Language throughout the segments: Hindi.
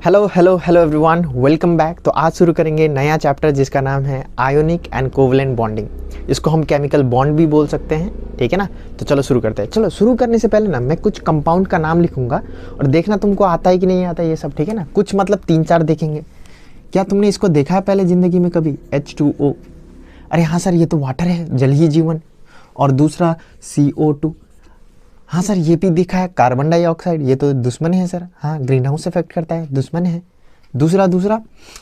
Hello hello hello everyone, welcome back. तो आज शुरू करेंगे नया चैप्टर जिसका नाम है आयोनिक एंड कोवलेंट बॉन्डिंग। इसको हम केमिकल बॉन्ड भी बोल सकते हैं, ठीक है ना। तो चलो शुरू करते हैं। चलो शुरू करने से पहले ना मैं कुछ कंपाउंड का नाम लिखूंगा और देखना तुमको आता है कि नहीं आता है ये सब, ठीक है ना। कुछ मतलब 3-4 देखेंगे। क्या तुमने इसको देखा है पहले ज़िंदगी में कभी? H2O। अरे हाँ सर, ये तो वाटर है, जल ही जीवन। और दूसरा CO2। हाँ सर, ये भी दिखा है कार्बन डाइऑक्साइड, ये तो दुश्मन है सर। हाँ, ग्रीन हाउस इफेक्ट करता है, दुश्मन है। दूसरा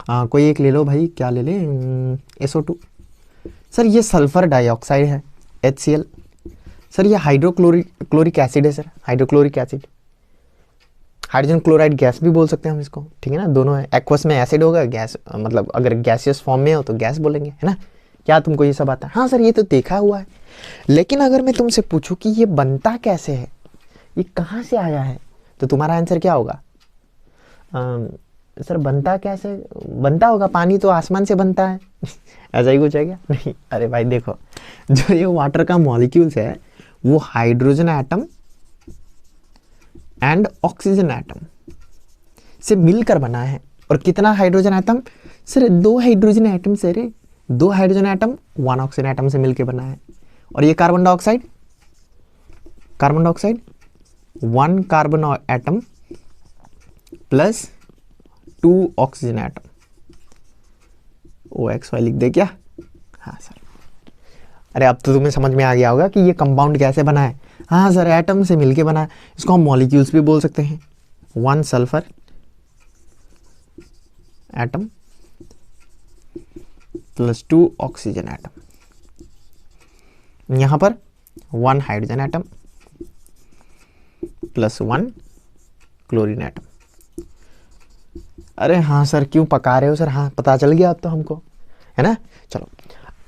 कोई एक ले लो भाई, क्या ले लें? SO2। सर ये सल्फर डाइऑक्साइड है, HCl। सर ये हाइड्रोक्लोरिक एसिड है sir, hydrochloric acid. Hydrogen chloride gas भी बोल सकते हैं हम इसको, ठीक है ना। दोनों है, एक्वस में एसिड होगा, गैस मतलब अगर गैसियस फॉर्म में हो तो गैस बोलेंगे, है ना। क्या तुमको ये सब आता है? हाँ सर, ये तो देखा हुआ है। लेकिन अगर मैं तुमसे पूछूं कि ये बनता कैसे है, ये कहाँ से आया है, तो तुम्हारा आंसर क्या होगा? सर बनता कैसे? बनता होगा, पानी तो आसमान से बनता है। ऐसा ही कुछ है क्या? नहीं, अरे भाई देखो, जो ये वाटर का मॉलिक्यूल्स है वो hydrogen atom and oxygen atom से मिलकर बना है। और कितना hydrogen atom? Sir 2 hydrogen atom से, रे 2 हाइड्रोजन एटम 1 ऑक्सीजन एटम से मिलकर बना है। और ये carbon dioxide 1 carbon atom plus 2 oxygen atom. OXY लिख दे क्या? हाँ सर। अरे अब तो तुम्हें समझ में आ गया होगा कि ये कंपाउंड कैसे बना है। हाँ सर, एटम से मिलके बना है। इसको हम मॉलिक्यूल्स भी बोल सकते हैं। 1 sulphur atom plus 2 oxygen atom. यहां पर 1 hydrogen atom plus 1 chlorine atom. अरे हाँ सर, क्यों पका रहे हो सर? हाँ, पता चल गया अब तो हमको, है ना। चलो,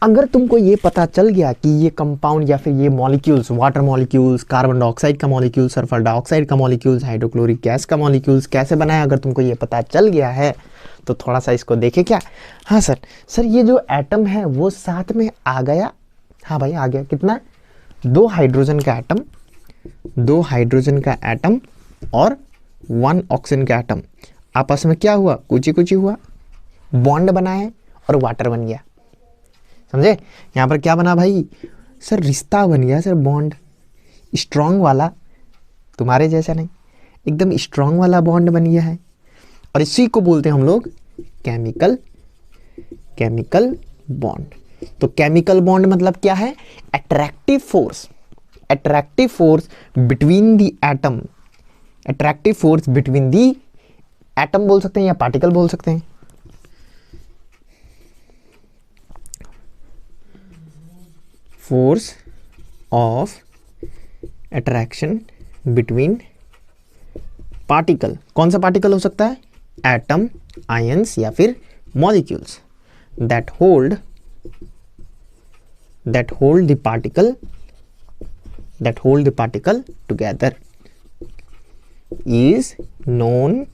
अगर तुमको ये पता चल गया कि ये कंपाउंड या फिर ये molecules, water molecules, carbon dioxide का मॉलिक्यूल, सल्फर डाइऑक्साइड का मॉलिक्यूल्स, हाइड्रोक्लोरिक गैस का मॉलिक्यूल्स कैसे बना है, अगर तुमको ये पता चल गया है तो थोड़ा सा इसको देखे क्या। हाँ सर ये जो एटम है वो साथ में आ गया। हाँ भाई आ गया। कितना? 2 हाइड्रोजन का एटम और 1 ऑक्सीजन का एटम आपस में क्या हुआ? कुची हुआ, बॉन्ड बनाए और वाटर बन गया। समझे? यहाँ पर क्या बना भाई? सर रिश्ता बन गया सर, बॉन्ड स्ट्रॉन्ग वाला, तुम्हारे जैसा नहीं, एकदम स्ट्रॉन्ग वाला बॉन्ड बन गया है। और इसी को बोलते हैं हम लोग केमिकल बॉन्ड। तो केमिकल बॉन्ड मतलब क्या है? Attractive force between the atom, atom बोल सकते हैं या पार्टिकल बोल सकते हैं। Force of attraction between particle. कौन सा पार्टिकल हो सकता है? एटम, आयंस या फिर molecules that hold the particle together is known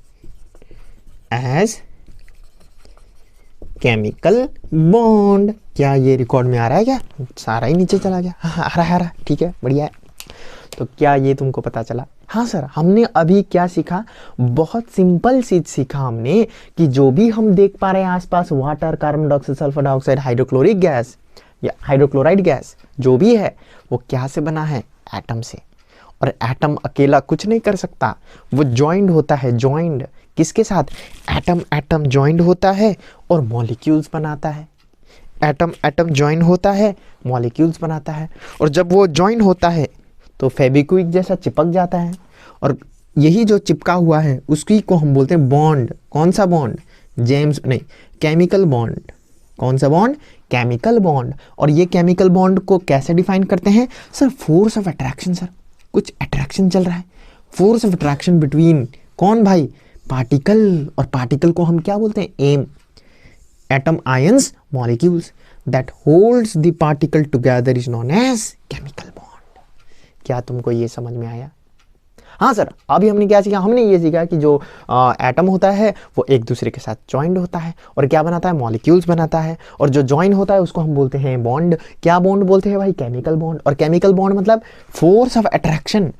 as chemical bond. क्या ये रिकॉर्ड में आ रहा है क्या? सारा ही नीचे चला गया। हाँ आ रहा है, ठीक है, बढ़िया है। तो क्या ये तुमको पता चला? हाँ सर, हमने अभी क्या सीखा? बहुत सिंपल चीज सीखा हमने कि जो भी हम देख पा रहे हैं आसपास, water, carbon dioxide, sulphur dioxide, hydrochloric gas या हाइड्रोक्लोराइड गैस जो भी है वो क्या से बना है? एटम से। और एटम अकेला कुछ नहीं कर सकता, वो ज्वाइंट होता है। ज्वाइंट किसके साथ? एटम ज्वाइंट होता है और मॉलिक्यूल्स बनाता है। एटम ज्वाइन होता है, मॉलिक्यूल्स बनाता है। और जब वो ज्वाइन होता है तो फेविक्विक जैसा चिपक जाता है। और यही जो चिपका हुआ है उसकी को हम बोलते हैं बॉन्ड। कौन सा बॉन्ड? Chemical bond. कौन सा बॉन्ड? Chemical bond. और ये केमिकल बॉन्ड को कैसे डिफाइन करते हैं? Sir force of attraction. Sir कुछ अट्रैक्शन चल रहा है, फोर्स ऑफ अट्रैक्शन बिटवीन कौन भाई? पार्टिकल। और पार्टिकल को हम क्या बोलते हैं? Atom, ions, molecules that holds the particle together is known as chemical bond. क्या तुमको ये समझ में आया? हाँ सर, अभी हमने क्या सीखा, हमने ये सीखा कि जो एटम होता है वो एक दूसरे के साथ ज्वाइंट होता है और क्या बनाता है, मॉलिक्यूल्स बनाता है, और जो ज्वाइन होता है उसको हम बोलते हैं बॉन्ड। क्या बॉन्ड बोलते हैं भाई, केमिकल बॉन्ड। और केमिकल बॉन्ड मतलब force of attraction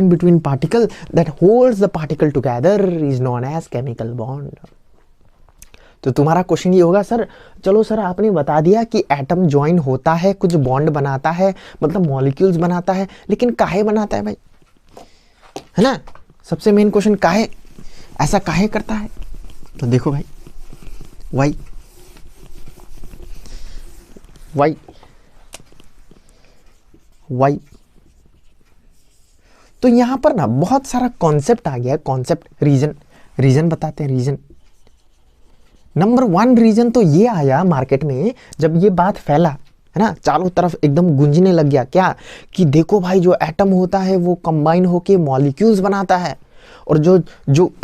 between particle that holds the particle together is known as chemical bond. तो तुम्हारा क्वेश्चन ये होगा, सर चलो सर आपने बता दिया कि एटम ज्वाइन होता है, कुछ बॉन्ड बनाता है, मतलब मॉलिक्यूल्स बनाता है, लेकिन काहे बनाता है भाई, है ना। सबसे मेन क्वेश्चन काहे, ऐसा काहे करता है। तो देखो भाई, वाई तो यहां पर ना बहुत सारा कॉन्सेप्ट आ गया। कॉन्सेप्ट, रीजन बताते हैं। रीजन नंबर 1 रीजन तो ये आया मार्केट में जब ये बात फैला, है ना, चारों तरफ एकदम गूंजने लग गया क्या, कि देखो भाई जो एटम होता है वो कंबाइन होके मॉलिक्यूल्स बनाता है, और जो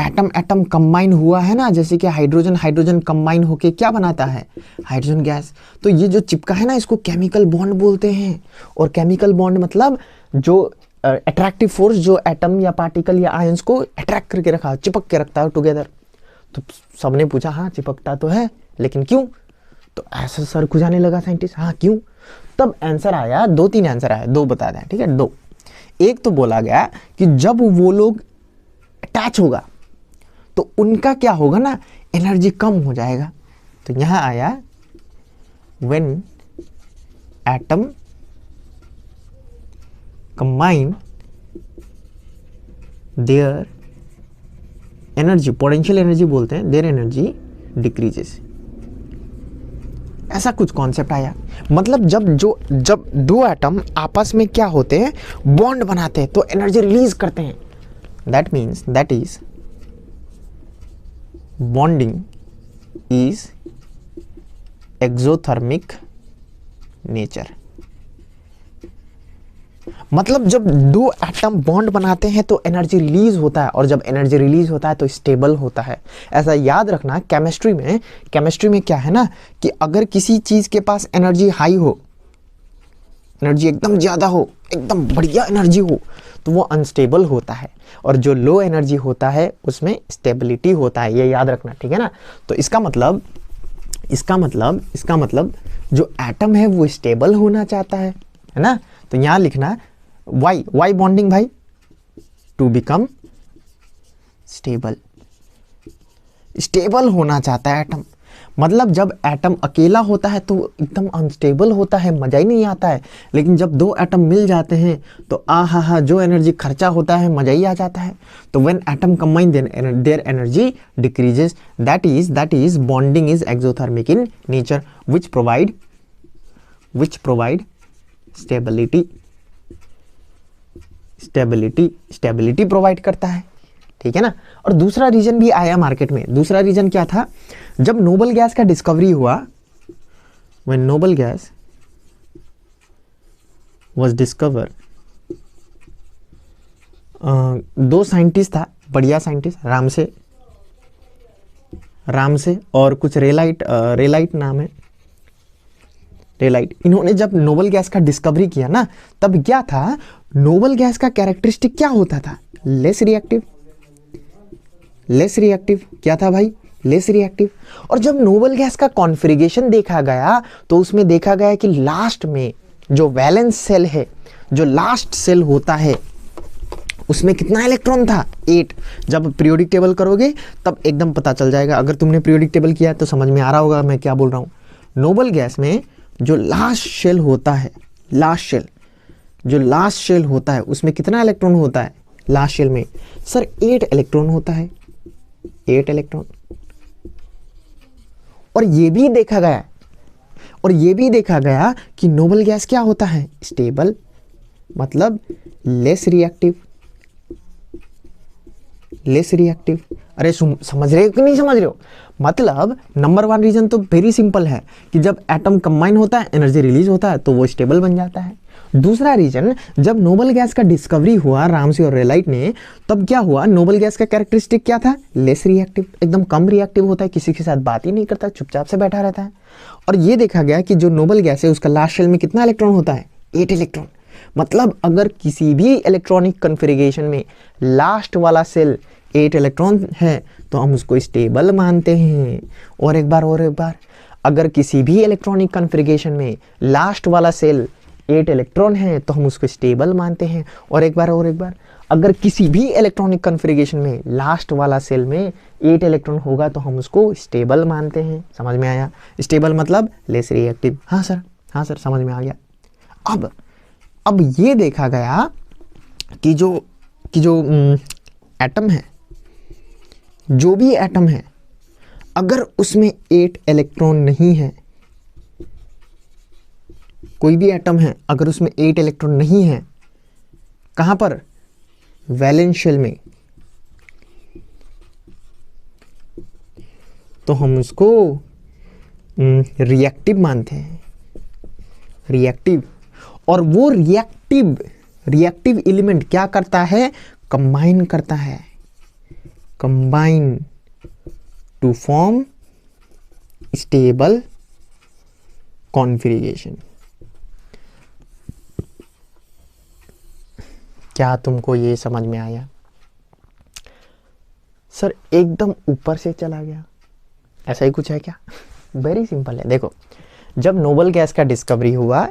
एटम कंबाइन हुआ है ना, जैसे कि हाइड्रोजन कंबाइन होके क्या बनाता है, हाइड्रोजन गैस। तो ये जो चिपका है ना, इसको केमिकल बॉन्ड बोलते हैं। और केमिकल बॉन्ड मतलब जो अट्रैक्टिव फोर्स जो एटम या पार्टिकल या आयंस को अट्रैक्ट करके रखा, चिपक के रखता है टुगेदर। तो सबने पूछा हाँ चिपकता तो है, लेकिन क्यों। तो ऐसा सर खुजाने लगा साइंटिस्ट, हाँ क्यों। तब आंसर आया, 2-3 आंसर आया, 2 बता दें, ठीक है। 2, एक तो बोला गया कि जब वो लोग अटैच होगा तो उनका क्या होगा ना, एनर्जी कम हो जाएगा। तो यहां आया when atom combine their energy, potential energy बोलते हैं, देयर एनर्जी डिक्रीजेस। ऐसा कुछ कॉन्सेप्ट आया। मतलब जब 2 एटम आपस में क्या होते हैं, बॉन्ड बनाते हैं, तो एनर्जी रिलीज करते हैं। that is bonding is exothermic nature। मतलब जब 2 एटम बॉन्ड बनाते हैं तो एनर्जी रिलीज होता है, और जब एनर्जी रिलीज होता है तो स्टेबल होता है। ऐसा याद रखना, केमिस्ट्री में क्या है ना, कि अगर किसी चीज के पास एनर्जी हाई हो, एनर्जी एकदम ज्यादा हो, एकदम बढ़िया एनर्जी हो, तो वो अनस्टेबल होता है, और जो लो एनर्जी होता है उसमें स्टेबिलिटी होता है। ये याद रखना, ठीक है ना। तो इसका मतलब जो एटम है वो स्टेबल होना चाहता है ना। तो यहां लिखना वाई बॉन्डिंग भाई, टू बिकम स्टेबल होना चाहता है एटम। मतलब जब एटम अकेला होता है तो एकदम अनस्टेबल होता है, मजा ही नहीं आता है। लेकिन जब 2 एटम मिल जाते हैं तो हा जो एनर्जी खर्चा होता है, मजा ही आ जाता है। तो when atom combine their energy decreases, that is bonding is exothermic in nature, which provide stability provide करता है, ठीक है ना। और दूसरा रीजन भी आया मार्केट में। दूसरा रीजन क्या था, जब नोबल गैस का डिस्कवरी हुआ, when noble gas was discover, 2 scientist था, बढ़िया साइंटिस्ट, रामसे और कुछ रेलाइट नाम है, रेलाइट। इन्होंने जब नोबल गैस का डिस्कवरी किया ना, तब क्या था, नोबल गैस का कैरेक्टरिस्टिक क्या होता था, लेस रिएक्टिव। क्या था भाई, लेस रिएक्टिव। और जब नोबल गैस का कॉन्फ़िगरेशन देखा गया तो उसमें देखा गया कि लास्ट में जो वैलेंस सेल है, जो लास्ट सेल होता है, उसमें कितना इलेक्ट्रॉन था, 8। जब पीरियोडिक टेबल करोगे तब एकदम पता चल जाएगा। अगर तुमने पीरियोडिक टेबल किया तो समझ में आ रहा होगा मैं क्या बोल रहा हूँ। नोबल गैस में जो लास्ट शेल होता है, जो लास्ट शेल होता है उसमें कितना इलेक्ट्रॉन होता है, लास्ट शेल में सर 8 इलेक्ट्रॉन होता है, 8 इलेक्ट्रॉन। और ये भी देखा गया कि नोबल गैस क्या होता है, स्टेबल, मतलब लेस रिएक्टिव। अरे समझ रहे हो कि नहीं समझ रहे हो। मतलब नंबर 1 रीजन तो वेरी सिंपल है कि जब एटम कंबाइन होता है, एनर्जी रिलीज होता है, तो वो स्टेबल बन जाता है। दूसरा रीजन, जब नोबल गैस का डिस्कवरी हुआ रामसे और रेलाइट ने, तब क्या हुआ, नोबल गैस का कैरेक्टरिस्टिक क्या था, लेस रिएक्टिव, एकदम कम रिएक्टिव होता है, किसी के साथ बात ही नहीं करता, चुपचाप से बैठा रहता है। और ये देखा गया कि जो नोबल गैस है उसका लास्ट शेल में कितना इलेक्ट्रॉन होता है, 8 इलेक्ट्रॉन। मतलब अगर किसी भी इलेक्ट्रॉनिक कॉन्फ़िगरेशन में लास्ट वाला सेल 8 इलेक्ट्रॉन है तो हम उसको स्टेबल मानते हैं। और एक बार, अगर किसी भी इलेक्ट्रॉनिक कॉन्फ़िगरेशन में लास्ट वाला सेल 8 इलेक्ट्रॉन है तो हम उसको स्टेबल मानते हैं। और एक बार, अगर किसी भी इलेक्ट्रॉनिक कॉन्फ़िगरेशन में लास्ट वाला सेल में 8 इलेक्ट्रॉन होगा तो हम उसको स्टेबल मानते हैं। समझ में आया? स्टेबल मतलब लेस रिएक्टिव। हाँ सर, समझ में आ गया। अब ये देखा गया कि जो एटम है, जो भी एटम है, अगर उसमें 8 इलेक्ट्रॉन नहीं है, कोई भी एटम है अगर उसमें 8 इलेक्ट्रॉन नहीं है, कहां पर? वैलेंस शेल में, तो हम उसको रिएक्टिव मानते हैं। रिएक्टिव। और वो रिएक्टिव एलिमेंट क्या करता है? कंबाइन करता है। Combine to form stable configuration. क्या तुमको ये समझ में आया? सर एकदम ऊपर से चला गया, ऐसा ही कुछ है क्या? वेरी सिंपल है। देखो, जब नोबल गैस का डिस्कवरी हुआ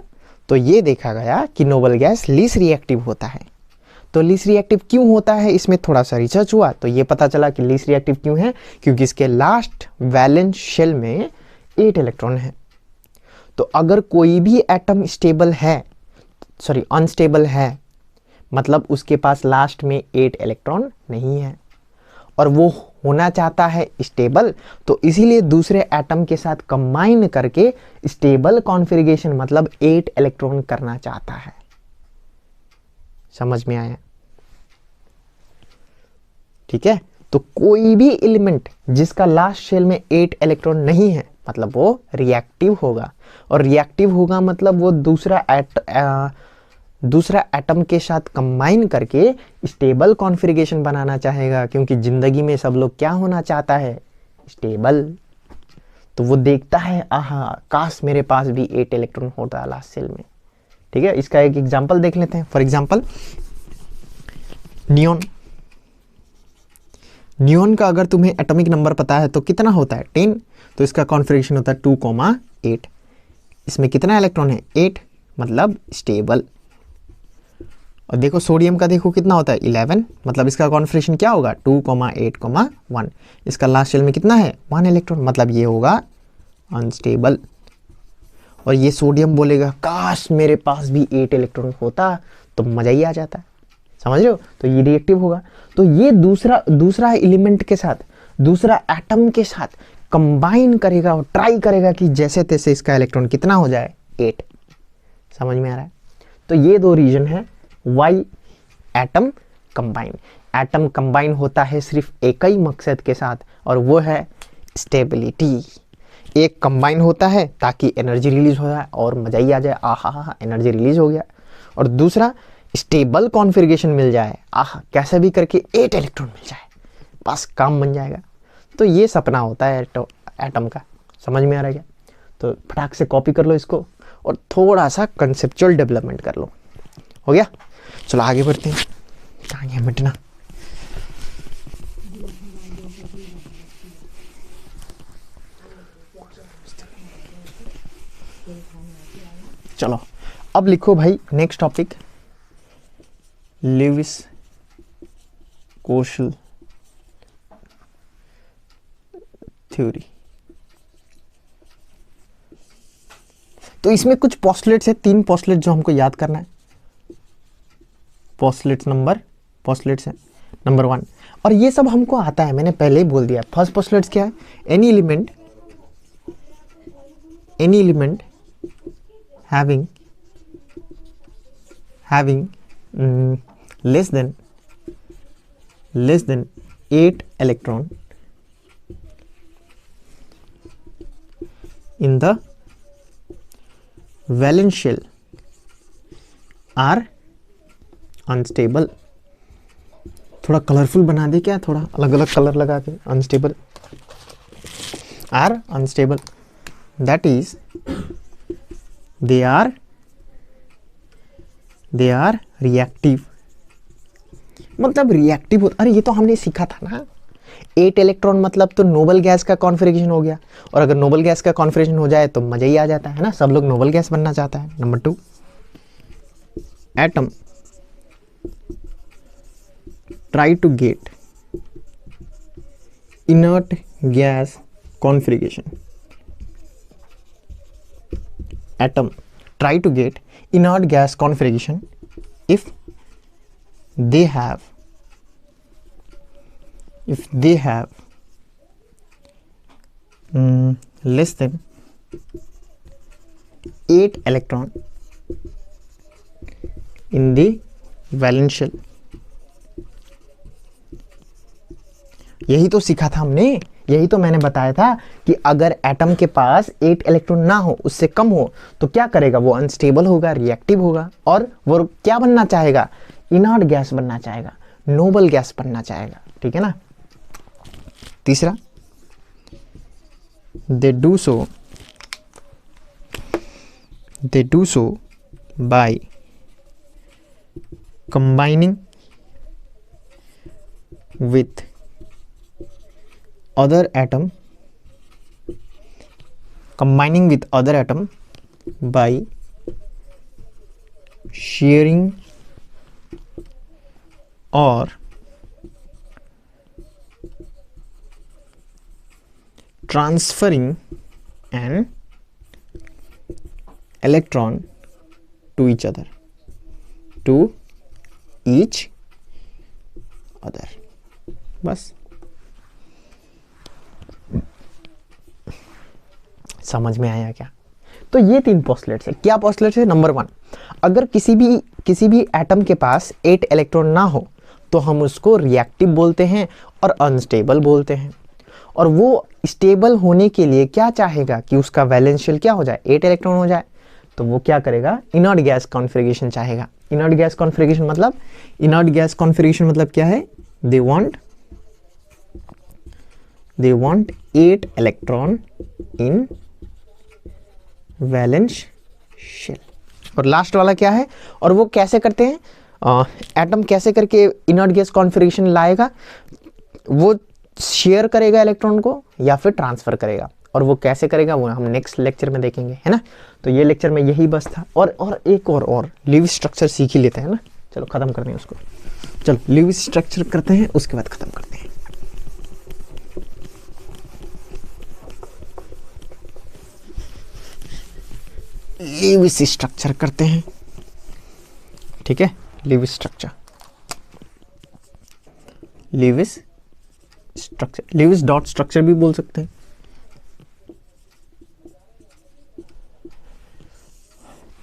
तो ये देखा गया कि नोबल गैस लीस्ट रिएक्टिव होता है। तो लीस्ट रिएक्टिव क्यों होता है, इसमें थोड़ा सा रिसर्च हुआ तो ये पता चला कि लीस्ट रिएक्टिव क्यों है, क्योंकि इसके लास्ट वैलेंस शेल में 8 इलेक्ट्रॉन है। तो अगर कोई भी एटम अनस्टेबल है, मतलब उसके पास लास्ट में 8 इलेक्ट्रॉन नहीं है और वो होना चाहता है स्टेबल, तो इसीलिए दूसरे एटम के साथ कंबाइन करके स्टेबल कॉन्फ़िगरेशन मतलब 8 इलेक्ट्रॉन करना चाहता है। समझ में आया? ठीक है। तो कोई भी एलिमेंट जिसका लास्ट शेल में 8 इलेक्ट्रॉन नहीं है मतलब वो रिएक्टिव होगा। और रिएक्टिव होगा मतलब वो दूसरा एटम के साथ कंबाइन करके स्टेबल कॉन्फ़िगरेशन बनाना चाहेगा, क्योंकि जिंदगी में सब लोग क्या होना चाहता है? स्टेबल। तो वो देखता है आहा काश मेरे पास भी 8 इलेक्ट्रॉन होता लास्ट सेल में। ठीक है, इसका एक एग्जांपल देख लेते हैं। फॉर एग्जांपल नियॉन का अगर तुम्हें एटॉमिक नंबर पता है तो कितना होता है? 10। तो इसका कॉन्फ़िगरेशन होता है 2,8। इसमें कितना इलेक्ट्रॉन है? 8, मतलब स्टेबल। और देखो सोडियम का देखो कितना होता है? 11, मतलब इसका कॉन्फ़िगरेशन क्या होगा? 2,8,1। इसका लास्ट शेल में कितना है? 1 इलेक्ट्रॉन, मतलब ये होगा अनस्टेबल। और ये सोडियम बोलेगा काश मेरे पास भी 8 इलेक्ट्रॉन होता तो मजा ही आ जाता। समझ रहे हो? तो ये रिएक्टिव होगा। तो ये दूसरा एलिमेंट के साथ, दूसरा एटम के साथ कंबाइन करेगा और ट्राई करेगा कि जैसे तैसे इसका इलेक्ट्रॉन कितना हो जाए? 8। समझ में आ रहा है? तो ये दो रीजन है वाई एटम कंबाइन होता है सिर्फ एक ही मकसद के साथ, और वो है स्टेबिलिटी। एक कंबाइन होता है ताकि एनर्जी रिलीज हो जाए और मजा ही आ जाए, आहा एनर्जी रिलीज हो गया। और दूसरा स्टेबल कॉन्फ़िगरेशन मिल जाए, आहा कैसे भी करके 8 इलेक्ट्रॉन मिल जाए, बस काम बन जाएगा। तो ये सपना होता है एटम का। समझ में आ रहा है क्या? तो फटाक से कॉपी कर लो इसको और थोड़ा सा कंसेप्चुअल डेवलपमेंट कर लो। हो गया? चलो आगे बढ़ते हैं। कहाँ गया मिटना? चलो अब लिखो भाई नेक्स्ट टॉपिक, लेविस कोशल थ्योरी। तो इसमें कुछ पोस्टुलेट्स है, 3 पोस्टुलेट जो हमको याद करना है। पोस्टुलेट्स है नंबर 1, और ये सब हमको आता है, मैंने पहले ही बोल दिया। फर्स्ट पोस्टुलेट्स क्या है? Any element having less than 8 electron in the valence shell are unstable। थोड़ा कलरफुल बना दे क्या? थोड़ा अलग अलग कलर लगा के। Unstable, are unstable, that is they are they are reactive, मतलब रिएक्टिव होता, अरे ये तो हमने सीखा था ना, 8 इलेक्ट्रॉन मतलब तो नोबल गैस का कॉन्फ़िगरेशन हो गया, और अगर नोबल गैस का कॉन्फ़िगरेशन हो जाए तो मजा ही आ जाता है ना, सब लोग नोबल गैस बनना चाहता है। Number 2, atom try to get inert gas configuration. Atom try to get inert gas configuration if they have less than 8 electron in the valence shell. यही तो सीखा था हमने, यही तो मैंने बताया था कि अगर एटम के पास 8 इलेक्ट्रॉन ना हो, उससे कम हो, तो क्या करेगा, वो अनस्टेबल होगा, रिएक्टिव होगा, और वो क्या बनना चाहेगा, इनर्ट गैस बनना चाहेगा, नोबल गैस बनना चाहेगा, ठीक है ना। तीसरा, they do so by combining with other atom, combining with other atom by sharing or transferring an electron to each other, बस समझ में आया क्या। तो ये 3 पोस्टलेट्स है। क्या पोस्टलेट्स है? नंबर 1, अगर किसी भी एटम के पास 8 इलेक्ट्रॉन ना हो तो हम उसको रिएक्टिव बोलते हैं और अनस्टेबल बोलते हैं, और वो स्टेबल होने के लिए क्या चाहेगा कि उसका वैलेंस शेल क्या हो जाए, 8 इलेक्ट्रॉन हो जाए, तो वो क्या करेगा, इनर्ट गैस कॉन्फ़िगरेशन चाहेगा। इनर्ट गैस कॉन्फ़िगरेशन मतलब क्या है, they want 8 electron in valence shell. और लास्ट वाला क्या है, और वो कैसे करते हैं, एटम कैसे करके इनर्ट गैस कॉन्फ़िगरेशन लाएगा, वो शेयर करेगा इलेक्ट्रॉन को या फिर ट्रांसफर करेगा, और वो कैसे करेगा वो हम नेक्स्ट लेक्चर में देखेंगे, है ना। तो ये लेक्चर में यही बस था, और एक और लिविस स्ट्रक्चर सीख ही लेते हैं ना। चलो खत्म करते हैं उसको, चलो लिविस स्ट्रक्चर करते हैं, उसके बाद खत्म करते हैं। लिविस स्ट्रक्चर करते हैं, ठीक है। Lewis structure, Lewis dot structure भी बोल सकते हैं।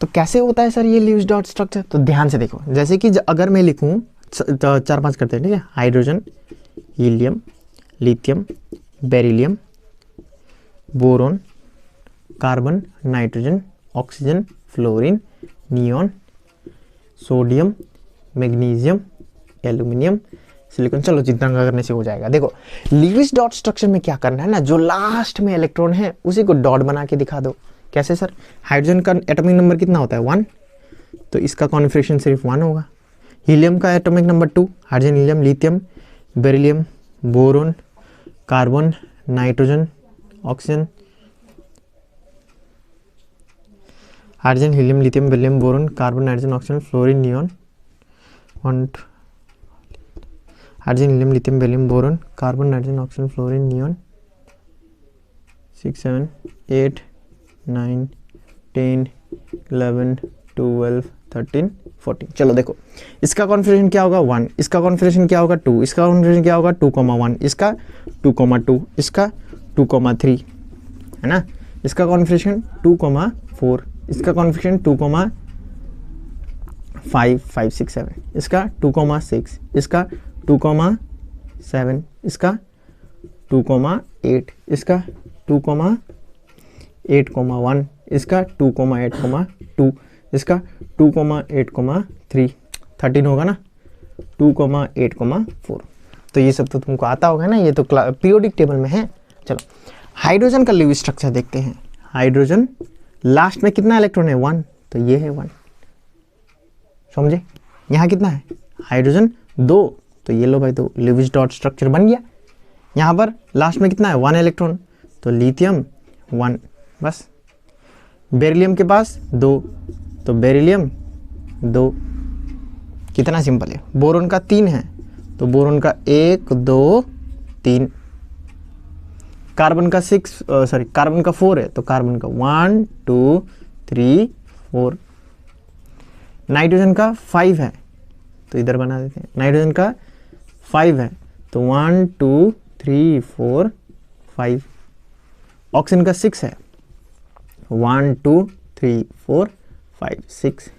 तो कैसे होता है सर ये लिविस डॉट स्ट्रक्चर, तो ध्यान से देखो। जैसे कि अगर मैं लिखूं 4-5 करते हैं, ठीक है, hydrogen, helium, lithium, beryllium, boron, carbon, nitrogen, oxygen, fluorine, neon, sodium, magnesium, aluminium, silicon. चलो जितना करने से हो जाएगा। देखो लिविस डॉट स्ट्रक्चर में क्या करना है ना, जो लास्ट में इलेक्ट्रॉन है उसी को डॉट बना के दिखा दो। कैसे सर, हाइड्रोजन का एटॉमिक नंबर कितना होता है 1, तो इसका कॉन्फ़िगरेशन सिर्फ 1 होगा। हीलियम का atomic number 2, hydrogen, helium, lithium, beryllium, boron, carbon, nitrogen, oxygen, hydrogen, helium, lithium, beryllium, boron, carbon, nitrogen, oxygen, fluorine, neon, hydrogen, helium, lithium, beryllium, boron, carbon, nitrogen, oxygen, fluorine, neon, 6, 7, 8, 9, 10, 11, 12, 13, 14। चलो देखो इसका कॉन्फ़िगरेशन क्या होगा 1, इसका कॉन्फ़िगरेशन क्या होगा 2, इसका कॉन्फ़िगरेशन क्या होगा 2,1, इसका 2,2, इसका 2,3, है ना। इसका कॉन्फ़िगरेशन 2,4, इसका कॉन्फ़िगरेशन 2,5, 5, 6, 7, इसका 2,6, इसका 2,7, इसका 2,8, इसका 2,8,1, इसका 2,8,2, इसका 2,8,3, 13 होगा ना, 2,8,4। तो ये सब तो तुमको आता होगा ना, ये तो पीरियोडिक टेबल में है। चलो हाइड्रोजन का लिविस स्ट्रक्चर देखते हैं। हाइड्रोजन लास्ट में कितना इलेक्ट्रॉन है 1, तो ये है 1, समझे। यहाँ कितना है, हाइड्रोजन 2, तो ये लो भाई, तो लिविज डॉट स्ट्रक्चर बन गया। यहाँ पर लास्ट में कितना है, 1 इलेक्ट्रॉन, तो लिथियम 1, बस। बेरिलियम के पास 2, तो बेरिलियम 2, कितना सिंपल है। बोरोन का 3 है, तो बोरोन का 1 2 3। कार्बन का कार्बन का 4 है, तो कार्बन का 1 2 3 4। नाइट्रोजन का 5 है, तो इधर बना देते हैं, नाइट्रोजन का 5 है, तो 1 2 3 4 5। ऑक्सीजन का 6 है, 1 2 3 4 5 6।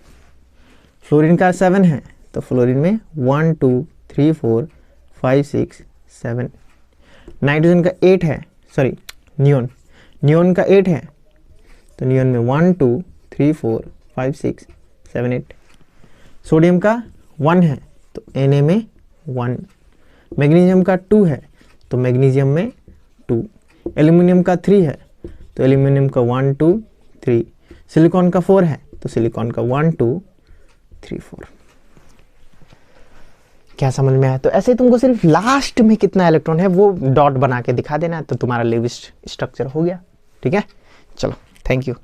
फ्लोरीन का 7 है, तो फ्लोरीन में 1 2 3 4 5 6 7। नाइट्रोजन का 8 है, नियोन का 8 है, तो नियोन में 1 2 3 4 5 6 7 8। सोडियम का 1 है, तो Na में 1। मैग्नीशियम का 2 है, तो मैग्नीशियम में 2। एल्यूमिनियम का 3 है, तो एल्यूमिनियम का 1 2 3। सिलिकॉन का 4 है, तो सिलिकॉन का 1 2 3 4। क्या समझ में आया। तो ऐसे तुमको सिर्फ लास्ट में कितना इलेक्ट्रॉन है वो डॉट बना के दिखा देना है, तो तुम्हारा लिविज स्ट्रक्चर हो गया। ठीक है, चलो, थैंक यू।